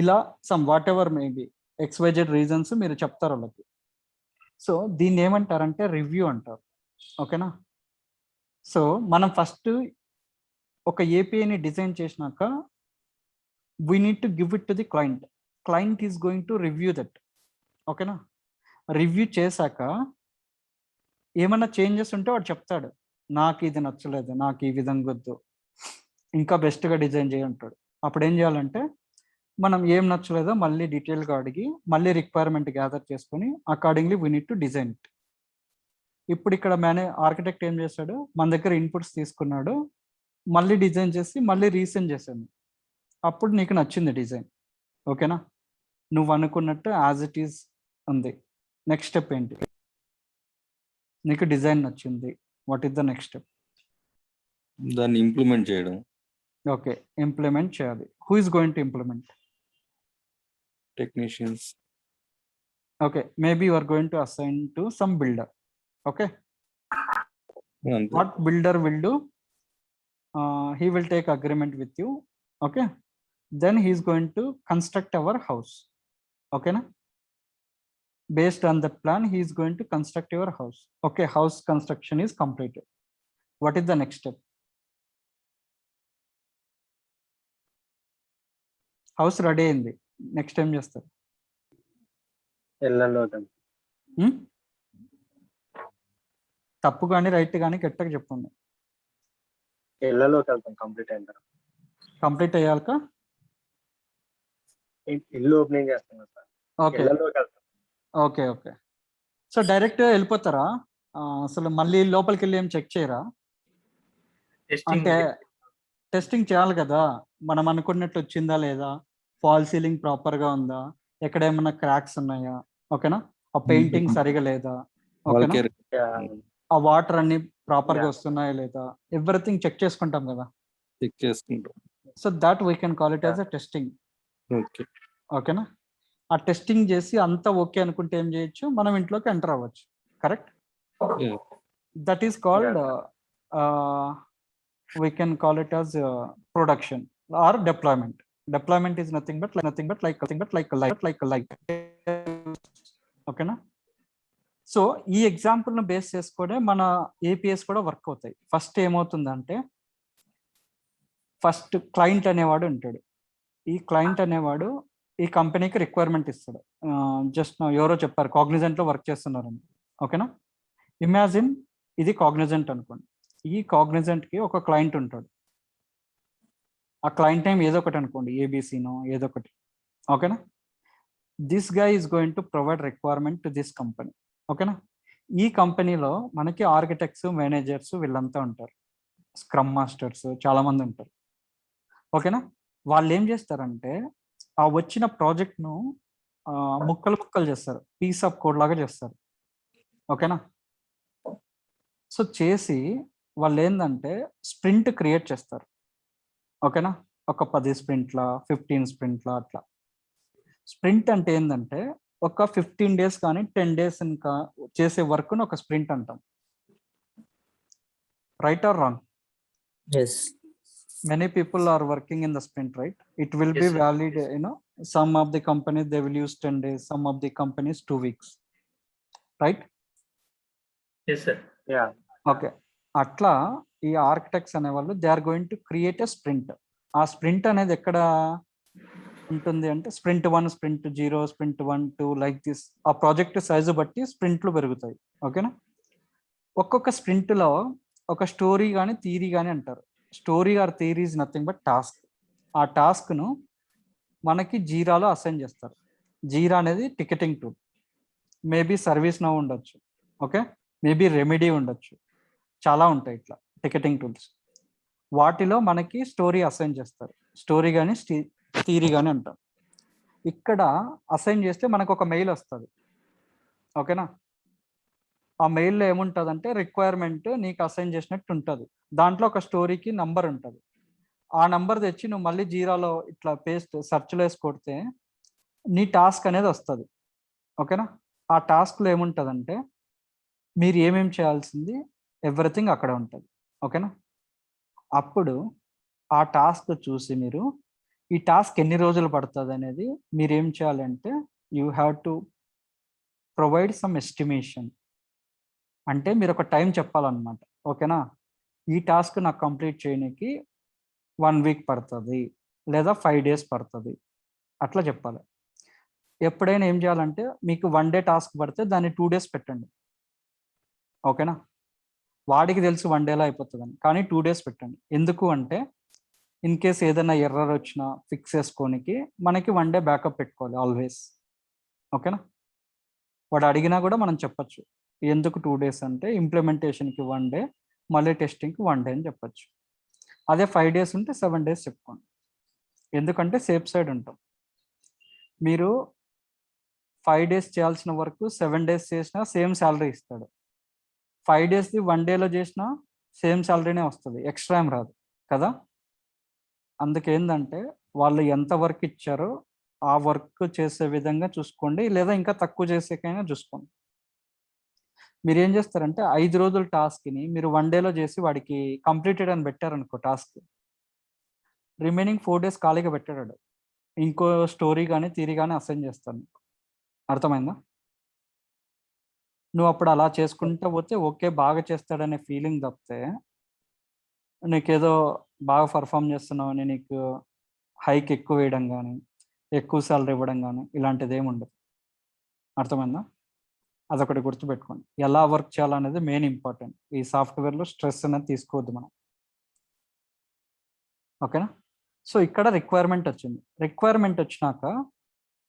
ఇలా some whatever maybe XYZ reasons మీరు చెప్తారు వాళ్ళకి. So దీన్ని ఏమంటారంటే review అంటారు. ఓకేనా? So మనం first ఒక ఏపీఐని డిజైన్ చేసినాక we need to give it to the client. Client is going to review that. ఓకేనా? రివ్యూ చేశాక ఏమైనా చేంజెస్ ఉంటే వాడు చెప్తాడు, నాకు ఇది నచ్చలేదు, నాకు ఈ విధంగా వద్దు, ఇంకా బెస్ట్గా డిజైన్ చేయంటాడు. అప్పుడు ఏం చేయాలంటే మనం ఏం నచ్చలేదో మళ్ళీ డీటెయిల్గా అడిగి మళ్ళీ రిక్వైర్మెంట్ గ్యాదర్ చేసుకొని accordingly we need to design it. ఇప్పుడు ఇక్కడ ఆర్కిటెక్ట్ ఏం చేశాడు, మన దగ్గర ఇన్పుట్స్ తీసుకున్నాడు, మళ్ళీ డిజైన్ చేసి మళ్ళీ రీసెండ్ చేశాను. అప్పుడు నీకు నచ్చింది డిజైన్. ఓకేనా? నువ్వు అనుకున్నట్టు యాజ్ ఇట్ ఈస్ ఉంది. నెక్స్ట్ స్టెప్ ఏంటి? నీకు డిజైన్ నచ్చింది, what is the next step? దాన్ని ఇంప్లిమెంట్ చేయడం. ఓకే, ఇంప్లిమెంట్ చేయాలి. Who is going to implement? Technicians. Okay, maybe you are going to assign to some builder. Okay, what builder will do? He will take agreement with you. Okay, then he is going to construct our house. Okay na? Based on that plan he is going to construct your house. Okay, house construction is completed. What is the next step? House ready అయింది, next time చేస్తారు. తప్పు కానీ right కానీ గట్టిగా చెప్పండి. ఇళ్ళలోకి వెళ్తాం complete అయిన తర్వాత. కంప్లీట్ అయ్యాక ఇల్లు ఓపెనింగ్ చేస్తాం sir. Okay okay okay. So direct వెళ్ళిపోతారా? అసలు మళ్ళీ లోపలికి వెళ్ళి ఏం చెక్ చేయరా? అంటే టెస్టింగ్ చేయాలి కదా, మనం అనుకున్నట్టు వచ్చిందా లేదా, ఫాల్ సీలింగ్ ప్రాపర్ గా ఉందా, ఎక్కడ ఏమైనా క్రాక్స్ ఉన్నాయా, ఓకేనా, ఆ పెయింటింగ్ సరిగా లేదా, ఓకేనా, వాళ్ళకే ఆ వాటర్ అన్ని ప్రాపర్ గా Yeah. వస్తున్నాయా లేదా, ఎవ్రీథింగ్ చెక్ చేసుకుంటాం కదా. చెక్ చేసుకుంటాం. So that we can call it as a testing. Okay. ఓకేనా, ఆ టెస్టింగ్ చేసి అంతా ఓకే అనుకుంటే ఏం చేయొచ్చు, మనం ఇంట్లోకి ఎంటర్ అవ్వచ్చు. Correct, Yeah. That is called we can call it as production or deployment. Deployment is nothing but like ఓకేనా. సో ఈ ఎగ్జాంపుల్ ను బేస్ చేసుకునే మన ఏపీఎస్ కూడా వర్క్ అవుతాయి. ఫస్ట్ ఏమవుతుందంటే, ఫస్ట్ క్లయింట్ అనేవాడు ఉంటాడు. ఈ క్లయింట్ అనేవాడు ఈ కంపెనీకి రిక్వైర్మెంట్ ఇస్తాడు. జస్ట్ ఎవరో చెప్పారు కాగ్నిజెంట్ లో వర్క్ చేస్తున్నారని, ఓకేనా. ఇమాజిన్ ఇది కాగ్నిజెంట్ అనుకోండి. ఈ కాగ్నిజెంట్ కి ఒక క్లయింట్ ఉంటాడు. ఆ క్లయింట్ నేమ్ ఏదో ఒకటి అనుకోండి, ఏబిసినో ఏదో ఒకటి, ఓకేనా. This guy is going to provide requirement to this company, ఓకేనా. ఈ కంపెనీలో మనకి ఆర్కిటెక్ట్స్, మేనేజర్స్ వీళ్ళంతా ఉంటారు, స్క్రమ్ మాస్టర్స్ చాలా మంది ఉంటారు, ఓకేనా. వాళ్ళు ఏం చేస్తారంటే ఆ వచ్చిన ప్రాజెక్ట్ను ముక్కలు ముక్కలు చేస్తారు, పీస్ ఆఫ్ కోడ్ లాగా చేస్తారు, ఓకేనా. సో చేసి వాళ్ళు ఏంటంటే స్ప్రింట్ క్రియేట్ చేస్తారు, ఓకేనా. ఒక 10 స్ప్రింట్ల, 15 స్ప్రింట్ల అట్లా. స్ప్రింట్ అంటే ఏంటంటే ఒక 15 days కానీ 10 days ఇంకా చేసే వర్క్ను ఒక స్ప్రింట్ అంటాం. Right are wrong? Yes. Many people are working in the sprint, right? It will be Yes, sir. valid, Yes. some of the companies they will use 10 days, some of the companies 2 weeks, right? Yes, sir. Yeah. Okay, అట్లా ఈ architects అనే వాళ్ళు they are going to create a sprint. ఆ sprint అనేది ఎక్కడ ఉంటుంది అంటే sprint 1, sprint 0, sprint 1, 2 like this. ఆ ప్రాజెక్ట్ సైజు బట్టి స్ప్రింట్లు పెరుగుతాయి, ఓకేనా. ఒక్కొక్క స్ప్రింట్ లో ఒక స్టోరీ కానీ థియరీ కానీ అంటారు. Story or theory is nothing but task. ఆ టాస్క్ను మనకి జీరాలో అసైన్ చేస్తారు. జీరా అనేది ticketing tool. Maybe service now ఉండొచ్చు, ఓకే, మేబీ రెమెడీ ఉండొచ్చు, చాలా ఉంటాయి ఇట్లా టికెటింగ్ టూల్స్. వాటిలో మనకి స్టోరీ అసైన్ చేస్తారు. స్టోరీ కానీ థియరీ కానీ అంటాం. ఇక్కడ అసైన్ చేస్తే మనకు ఒక మెయిల్ వస్తుంది, ఓకేనా. ఆ మెయిల్లో ఏముంటుందంటే రిక్వైర్మెంట్ నీకు అసైన్ చేసినట్టు ఉంటుంది. దాంట్లో ఒక స్టోరీకి నంబర్ ఉంటుంది. ఆ నంబర్ తెచ్చి నువ్వు మళ్ళీ జీరాలో ఇట్లా పేస్ట్ సెర్చ్లో వేసి కొడితే నీ టాస్క్ అనేది వస్తుంది, ఓకేనా. ఆ టాస్క్లో ఏముంటుందంటే మీరు ఏమేమి చేయాల్సింది ఎవ్రీథింగ్ అక్కడ ఉంటుంది, ఓకేనా. అప్పుడు ఆ టాస్క్ చూసి మీరు ఈ టాస్క్ ఎన్ని రోజులు పడుతుంది అనేది మీరు ఏం చేయాలంటే you have to provide some estimation. అంటే మీరు ఒక టైం చెప్పాలన్నమాట, ఓకేనా. ఈ టాస్క్ నాకు కంప్లీట్ చేయడానికి 1 week పడుతుంది లేదా 5 days పడుతుంది అట్లా చెప్పాలి. ఎప్పుడైనా ఏం చేయాలంటే మీకు 1 day టాస్క్ పడితే దాన్ని 2 days పెట్టండి, ఓకేనా. వాడికి తెలుసు 1 dayలో అయిపోతుందని, కానీ 2 days పెట్టండి. ఎందుకు అంటే ఇన్ కేస్ ఏదైనా ఎర్రర్ వచ్చినా ఫిక్స్ చేసుకోనికి మనకి 1 day బ్యాకప్ పెట్టుకోవాలి ఆల్వేస్, ఓకేనా. వాడు అడిగినా కూడా మనం చెప్పచ్చు ఎందుకు 2 days అంటే ఇంప్లిమెంటేషన్కి 1 day, మళ్ళీ టెస్టింగ్కి 1 day అని చెప్పచ్చు. అదే 5 days ఉంటే 7 days చెప్పుకోండి, ఎందుకంటే సేఫ్ సైడ్ ఉంటాం. మీరు 5 days చేయాల్సిన వర్క్ 7 days చేసినా సేమ్ శాలరీ ఇస్తాడు. 5 daysది 1 dayలో చేసినా సేమ్ శాలరీనే వస్తుంది, ఎక్స్ట్రా ఏం రాదు కదా. అందుకేందంటే వాళ్ళు ఎంత వర్క్ ఇచ్చారో ఆ వర్క్ చేసే విధంగా చూసుకోండి, లేదా ఇంకా తక్కువ చేసేకైనా చూసుకోండి. మీరు ఏం చేస్తారంటే 5 రోజుల టాస్క్ని మీరు 1 dayలో చేసి వాడికి కంప్లీటెడ్ అని పెట్టారనుకో టాస్క్, రిమైనింగ్ 4 days ఖాళీగా పెట్టాడు, ఇంకో స్టోరీ కానీ థియరీ కానీ అసైన్ చేస్తాను. అర్థమైందా? నువ్వు అప్పుడు అలా చేసుకుంటూ పోతే ఓకే బాగా చేస్తాడనే ఫీలింగ్ తప్పితే నీకేదో బాగా పర్ఫామ్ చేస్తున్నావు, నీకు హైక్ ఎక్కువ వేయడం కానీ ఎక్కువ సాలరీ ఇవ్వడం కానీ ఇలాంటిది ఏమి ఉండదు. అర్థమైందా? అదొకటి గుర్తుపెట్టుకోండి. ఎలా వర్క్ చేయాలనేది మెయిన్ ఇంపార్టెంట్. ఈ సాఫ్ట్వేర్లో స్ట్రెస్ అనేది తీసుకోవద్దు మనం, ఓకేనా. సో ఇక్కడ రిక్వైర్మెంట్ వచ్చింది. రిక్వైర్మెంట్ వచ్చినాక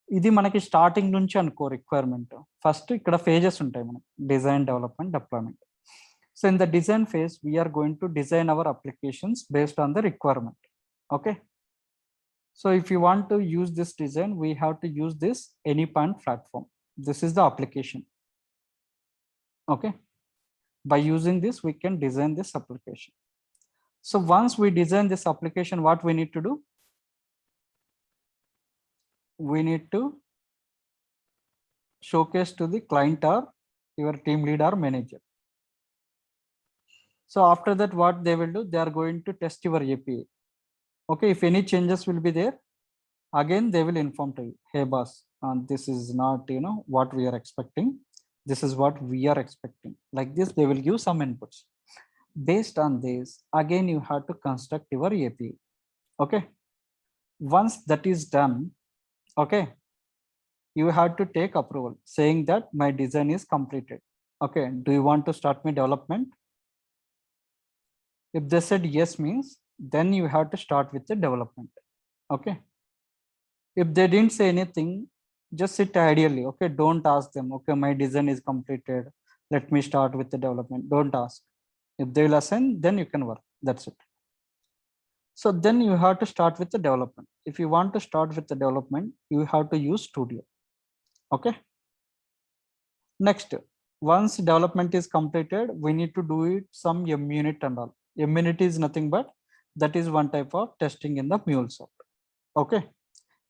ఇది మనకి స్టార్టింగ్ నుంచి అనుకో రిక్వైర్మెంట్. ఫస్ట్ ఇక్కడ ఫేజెస్ ఉంటాయి మనకి, design, development, deployment. So in the design phase we are going to design our applications based on the requirement, okay. So if you want to use this design, we have to use this Anypoint platform. This is the application. Okay. By using this, we can design this application. So once we design this application, what we need to do? We need to showcase to the client or your team lead or manager. So after that, what they will do, they are going to test your API. Okay, if any changes will be there, again they will inform to you, hey boss, this is not what we are expecting. This is what we are expecting. Like this, they will give some inputs. Based on this, again you have to construct your API. Okay. Once that is done, okay, you have to take approval saying that my design is completed. Okay, do you want to start my development? If they said yes means, then you have to start with the development. Okay. If they didn't say anything, just sit ideally. Okay, don't ask them. Okay, my design is completed. Let me start with the development. Don't ask. If they will assign, then you can work. That's it. So then you have to start with the development. If you want to start with the development, you have to use Studio. Okay. Next, once development is completed, we need to do it some unit and all. Unit is nothing but that is one type of testing in the MuleSoft. Okay.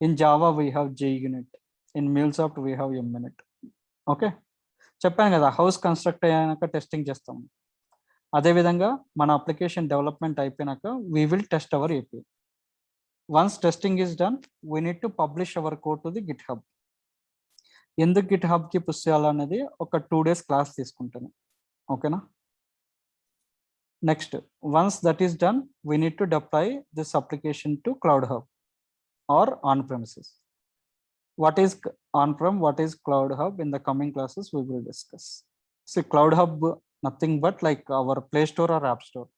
In Java, we have JUnit. In MuleSoft, we have unit. Okay. చెప్పాను కదా house construct అయ్యాక testing చేస్తాం. అదేవిధంగా మన application development అయిపోయినాక we will test our AP. Once testing is done, we need to publish hour code to the Git hub. ఎందుకు Git హబ్కి push చేయాలనేది ఒక 2 days క్లాస్ తీసుకుంటాను. ఓకేనా. Next, once that is done, we need to deploy this application to cloud hub or on premises. What is on-prem, what is cloud hub? In the coming classes we will discuss. See, cloud hub nothing but like our Play Store or App Store.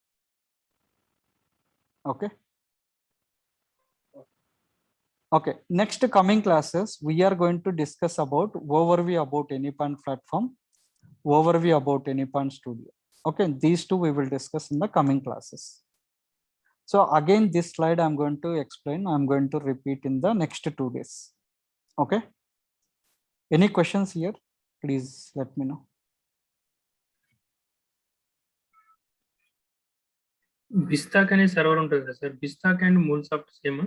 Okay. Okay, next coming classes we are going to discuss about overview about Anypoint platform, overview about Anypoint Studio. Okay, these two we will discuss in the coming classes. So again, this slide I'm going to explain, I'm going to repeat in the next 2 days. Okay. Any questions here? Please let me know. బిస్తాక్ అనే server ఉంటుంది కదా sir, బిస్తాక్ and MuleSoft same?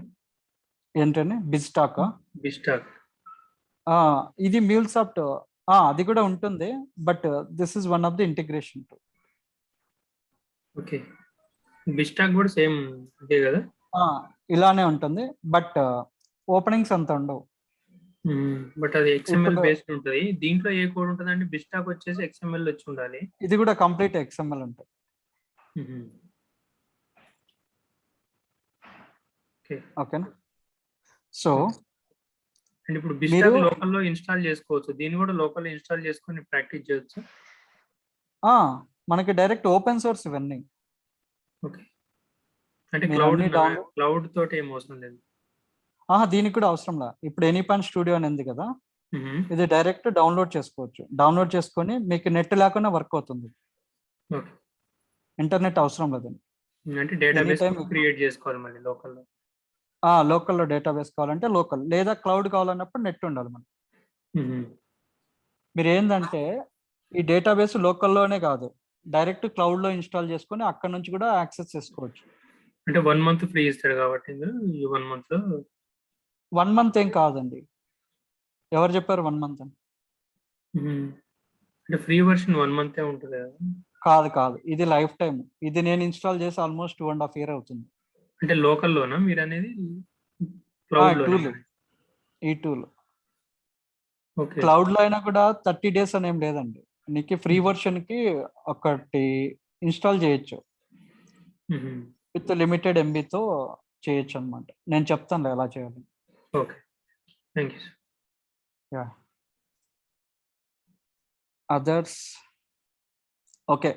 ఏంటనే బిస్టాక్? బిస్టాక్ ఇది MuleSoft అది కూడా ఉంటుంది, but this is one of the integration too. Okay, బిస్టాక్ కూడా సేమ్ అంతే కదా? ఇలానే ఉంటుంది, బట్ ఓపెనింగ్స్ అంత ఉండవు. బట్ అది XML బేస్డ్ ఉంటుంది. దీంట్లో ఏ కోడ్ ఉంటుంది అంటే బిస్టాక్ వచ్చేసి XML వచ్చి ఉండాలి. ఇది కూడా కంప్లీట్ XML ఉంటుంది. ఓకేనా. సో అండ్ ఇప్పుడు బిస్టాక్ లోకల్లో ఇన్స్టాల్ చేసుకోవచ్చు, దీన్ని కూడా లోకల్లో ఇన్స్టాల్ చేసుకొని ప్రాక్టీస్ చేయొచ్చు. మనకి డైరెక్ట్ ఓపెన్ సోర్స్ ఇవన్నీ. ఓకే, అంటే డౌన్లోడ్ క్లౌడ్ తోటి ఏం అవసరం లేదు. దీనికి కూడా అవసరం లేదు. ఇప్పుడు Anypoint స్టూడియో అని ఉంది కదా, ఇది డైరెక్ట్ డౌన్లోడ్ చేసుకోవచ్చు. డౌన్లోడ్ చేసుకొని మీకు నెట్ లేకుండా వర్క్ అవుతుంది. ఇంటర్నెట్ అవసరం లేదు. అంటే డేటాబేస్ క్రియేట్ చేసుకోవాలి మళ్ళీ లోకల్లో. లోకల్లో డేటాబేస్ కావాలంటే లోకల్, లేదా క్లౌడ్ కావాలన్నప్పుడు నెట్ ఉండాలి మనకి. మీరు ఏంటంటే ఈ డేటాబేస్ లోకల్లోనే కాదు, డైరెక్ట్ క్లౌడ్ లో ఇన్స్టాల్ చేసుకొని అక్కడ నుంచి కూడా యాక్సెస్ చేసుకోవచ్చు. అంటే 1 month ఫ్రీ ఇస్తాడు కాబట్టి ఈ 1 month 1 month ఏం కాదండి. ఎవరు చెప్పారు 1 month అని? అంటే ఫ్రీ వర్షన్ 1 month ఉంటుంది కదా? కాదు, ఇది లైఫ్ టైం. ఇది నేను ఇన్స్టాల్ చేసి ఆల్మోస్ట్ 2.5 years అవుతుంది. అంటే లోకల్లోనా మీరు అనేది? ఈ టూల్ క్లౌడ్ లో అయినా కూడా 30 days అని ఏం లేదండి. నీకు ఫ్రీ వర్షన్ కి ఒకటి ఇన్స్టాల్ చేయొచ్చు, విత్ లిమిటెడ్ MB చేయొచ్చు అనమాట. నేను చెప్తాను ఎలా చేయాలి. Okay, thank you. Yeah, others. Okay,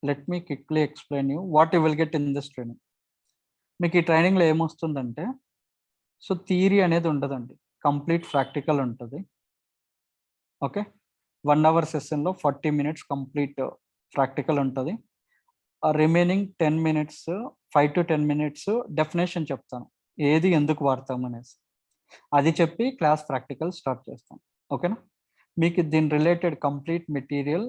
let me quickly explain you what you will get in this training. మీకు ఈ ట్రైనింగ్లో ఏమొస్తుందంటే, సో థియరీ అనేది ఉండదండి, కంప్లీట్ ప్రాక్టికల్ ఉంటుంది. ఓకే, 1 hour సెషన్లో 40 minutes కంప్లీట్ ప్రాక్టికల్ ఉంటుంది. Remaining 10 minutes 5 to 10 minutes definition చెప్తాను. ఏది ఎందుకు వాడతాం అనేసి అది చెప్పి క్లాస్ ప్రాక్టికల్ స్టార్ట్ చేస్తాం. ఓకేనా? మీకు దీని related complete material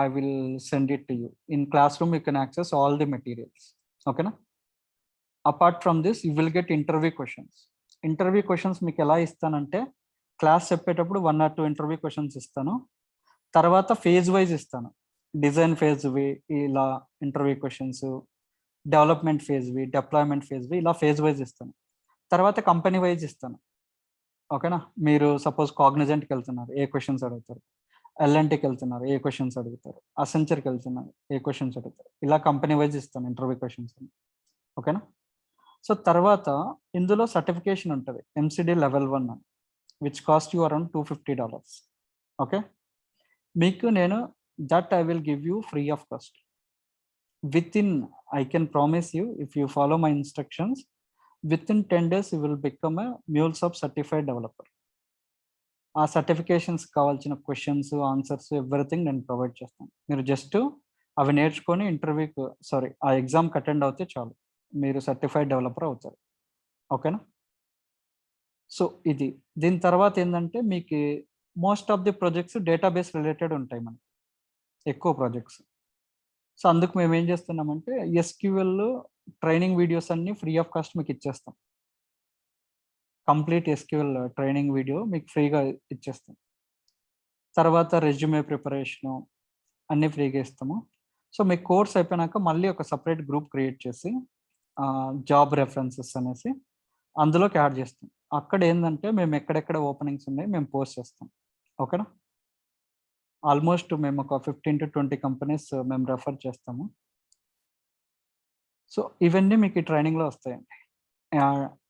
I will send it to you. In class room you can access all the materials. ఓకేనా? Apart from this you will get interview questions. Interview questions మీకు ఎలా ఇస్తానంటే class చెప్పేటప్పుడు 1 or 2 interview questions ఇస్తాను. తర్వాత phase wise ఇస్తాను. Design ఫేజ్వి ఇలా interview questions, development ఫేజ్వి, deployment ఫేజ్వి ఇలా ఫేజ్ వైజ్ ఇస్తాను. తర్వాత కంపెనీ వైజ్ ఇస్తాను. ఓకేనా? మీరు సపోజ్ కాగ్నిజెంట్కి వెళ్తున్నారు, ఏ క్వశ్చన్స్ అడుగుతారు. ఎల్ఎన్టీకి వెళ్తున్నారు, ఏ క్వశ్చన్స్ అడుగుతారు. అసెంచర్కి వెళ్తున్నారు, ఏ క్వశ్చన్స్ అడుగుతారు. ఇలా కంపెనీ వైజ్ ఇస్తాను ఇంటర్వ్యూ క్వశ్చన్స్. ఓకేనా? సో తర్వాత ఇందులో సర్టిఫికేషన్ ఉంటుంది, ఎంసిడి లెవెల్ 1 అని, which cost you around $250. Okay? మీకు నేను that I will give you free of cost. With in I can promise you, if you follow my instructions, within 10 days you will become a MuleSoft certified developer. ఆ certifications కావాల్సిన questions, answers, everything నేను provide చేస్తాను. మీరు just అవి నేర్చుకొని ఇంటర్వ్యూకి ఆ ఎగ్జామ్కి అటెండ్ అవుతే చాలు, మీరు సర్టిఫైడ్ డెవలపర్ అవుతారు. ఓకేనా? సో ఇది దీని తర్వాత ఏంటంటే మీకు most of the projects database related ఉంటాయి మనకి, ఎక్కువ ప్రాజెక్ట్స్. సో అందుకు మేము ఏం చేస్తున్నామంటే ఎస్క్యూఎల్ ట్రైనింగ్ వీడియోస్ అన్ని ఫ్రీ ఆఫ్ కాస్ట్ మీకు ఇచ్చేస్తాం. కంప్లీట్ ఎస్క్యూఎల్ ట్రైనింగ్ వీడియో మీకు ఫ్రీగా ఇచ్చేస్తాం. తర్వాత రెజ్యూమే ప్రిపరేషను అన్నీ ఫ్రీగా ఇస్తాము. సో మీ కోర్స్ అయిపోయినాక మళ్ళీ ఒక సపరేట్ గ్రూప్ క్రియేట్ చేసి జాబ్ రెఫరెన్సెస్ అనేసి అందులోకి యాడ్ చేస్తాం. అక్కడ ఏంటంటే మేము ఎక్కడెక్కడ ఓపెనింగ్స్ ఉన్నాయి మేము పోస్ట్ చేస్తాం. ఓకేనా? ఆల్మోస్ట్ మేము ఒక 15 to 20 కంపెనీస్ మేము రెఫర్ చేస్తాము. సో ఇవన్నీ మీకు ఈ ట్రైనింగ్లో వస్తాయండి.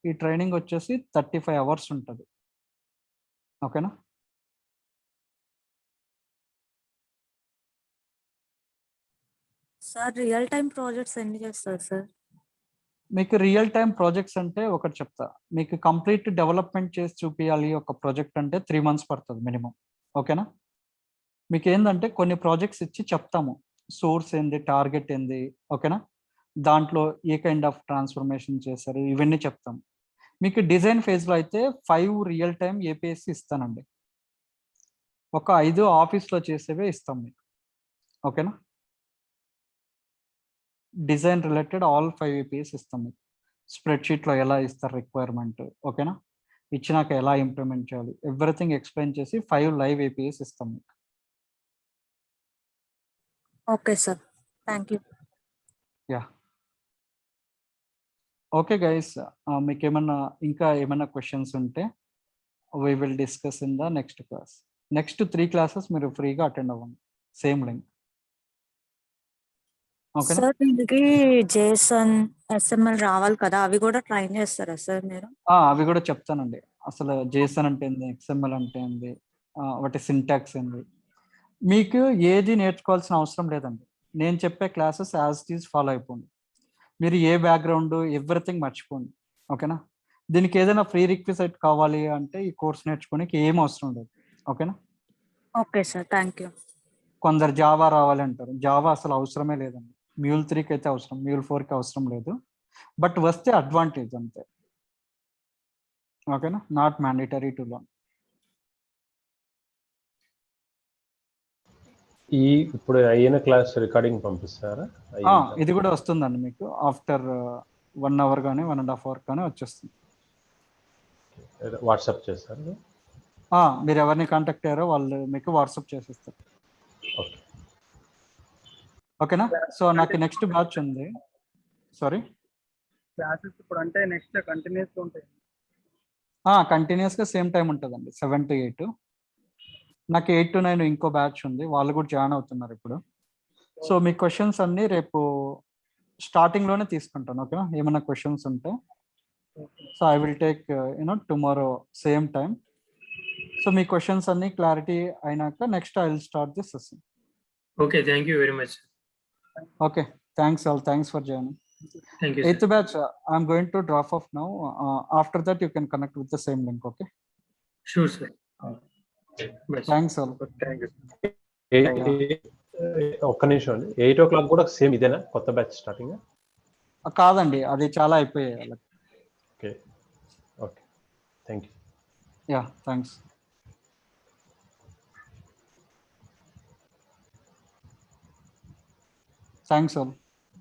ఈ ట్రైనింగ్ వచ్చేసి 35 hours ఉంటుంది. ఓకేనా? సార్ రియల్ టైం ప్రాజెక్ట్స్ ఎన్ని చేస్తారు సార్? మీకు రియల్ టైం ప్రాజెక్ట్స్ అంటే ఒకటి చెప్తా, మీకు కంప్లీట్ డెవలప్మెంట్ చేసి చూపించాలి ఒక ప్రాజెక్ట్ అంటే 3 months పడుతుంది మినిమం. ఓకేనా? మీకు ఏంటంటే కొన్ని ప్రాజెక్ట్స్ ఇచ్చి చెప్తాము, సోర్స్ ఏంది, టార్గెట్ ఏంది. ఓకేనా? దాంట్లో ఏ కైండ్ ఆఫ్ ట్రాన్స్ఫర్మేషన్ చేశారు ఇవన్నీ చెప్తాం. మీకు డిజైన్ ఫేజ్లో అయితే 5 రియల్ టైం ఏపీఎస్ ఇస్తానండి. ఒక 5 ఆఫీస్లో చేసేవే ఇస్తాం మీకు. ఓకేనా? డిజైన్ రిలేటెడ్ ఆల్ 5 ఏపీఎస్ ఇస్తాం మీకు. స్ప్రెడ్షీట్లో ఎలా ఇస్తారు రిక్వైర్మెంట్, ఓకేనా, ఇచ్చినాక ఎలా ఇంప్లిమెంట్ చేయాలి, ఎవ్రీథింగ్ ఎక్స్ప్లెయిన్ చేసి 5 లైవ్ ఏపీఎస్ ఇస్తాం మీకు. Okay sir, thank you. Yeah, okay guys, మీకు ఇంకా ఏమైనా క్వశ్చన్స్ ఉంటే we will discuss in the next class. Next 3 classes మీరు ఫ్రీగా అటెండ్ అవ్వండి, సేమ్ లింక్. ఓకే సార్ దీనికి జేసన్, ఎస్ఎంఎల్ రావాలి కదా, అవి కూడా ట్రైన్ చేస్తారా సార్ మీరు? అవి కూడా చెప్తానండి. అసలు జేసన్ అంటే ఏంది, ఎక్స్ఎంఎల్ అంటే ఏంది, వాటి సింటాక్స్ ఏంది, మీకు ఏది నేర్చుకోవాల్సిన అవసరం లేదండి. నేను చెప్పే classes as it is follow అయిపోండి. మీరు ఏ బ్యాక్గ్రౌండ్ ఎవ్రీథింగ్ మర్చిపోండి. ఓకేనా? దీనికి ఏదైనా ఫ్రీ రిక్విజిట్ కావాలి అంటే ఈ కోర్స్ నేర్చుకోనికి ఏం అవసరం లేదు. ఓకేనా? Okay sir, thank you. కొందరు జావా రావాలి అంటారు, జావా అసలు అవసరమే లేదండి. Mule 3కి అయితే అవసరం, Mule 4కి అవసరం లేదు. బట్ వస్తే అడ్వాంటేజ్ అంతే. ఓకేనా? Not mandatory to learn. ఇప్పుడు అయిన క్లాస్ రికార్డింగ్ పంపిస్తారా? ఇది కూడా వస్తుందండి మీకు ఆఫ్టర్ 1 hour కానీ 1.5 hour కానీ వచ్చేస్తుంది. వాట్సాప్ చేస్తారు? మీరు ఎవరిని కాంటాక్ట్ అయ్యారో వాళ్ళు మీకు వాట్సాప్ చేసేస్తారు. ఓకే, ఓకేనా? సో నాకు నెక్స్ట్ బ్యాచ్ ఉంది. సారీ, క్లాసెస్ ఇప్పుడు అంటే నెక్స్ట్ కంటిన్యూస్ ఉంటాయి? కంటిన్యూస్గా సేమ్ టైం ఉంటుందండి, 7 to 8. నాకు 8 to 9 ఇంకో బ్యాచ్ ఉంది, వాళ్ళు కూడా జాయిన్ అవుతున్నారు ఇప్పుడు. సో మీ క్వశ్చన్స్ అన్నీ రేపు స్టార్టింగ్లోనే తీసుకుంటాను. ఓకేనా? ఏమైనా క్వశ్చన్స్ ఉంటే so I will take tomorrow same time. So me questions అన్ని క్లారిటీ అయినాక next I will start this session. Okay, thank you very much. Okay, thanks all, thanks for joining. Thank you. 8th batch, I'm going to drop off now. After that, you can connect with the same link, okay? Sure, sir. Bye. Thanks all. Thank you. ఒక్క నిమిషం అండి. 8 o'clock కూడా same ఇదేనా కొత్త batch starting? కాదండి, అది చాలా అయిపోయాయి వాళ్ళకి. Okay. Thank you. Yeah, thanks. Thanks all.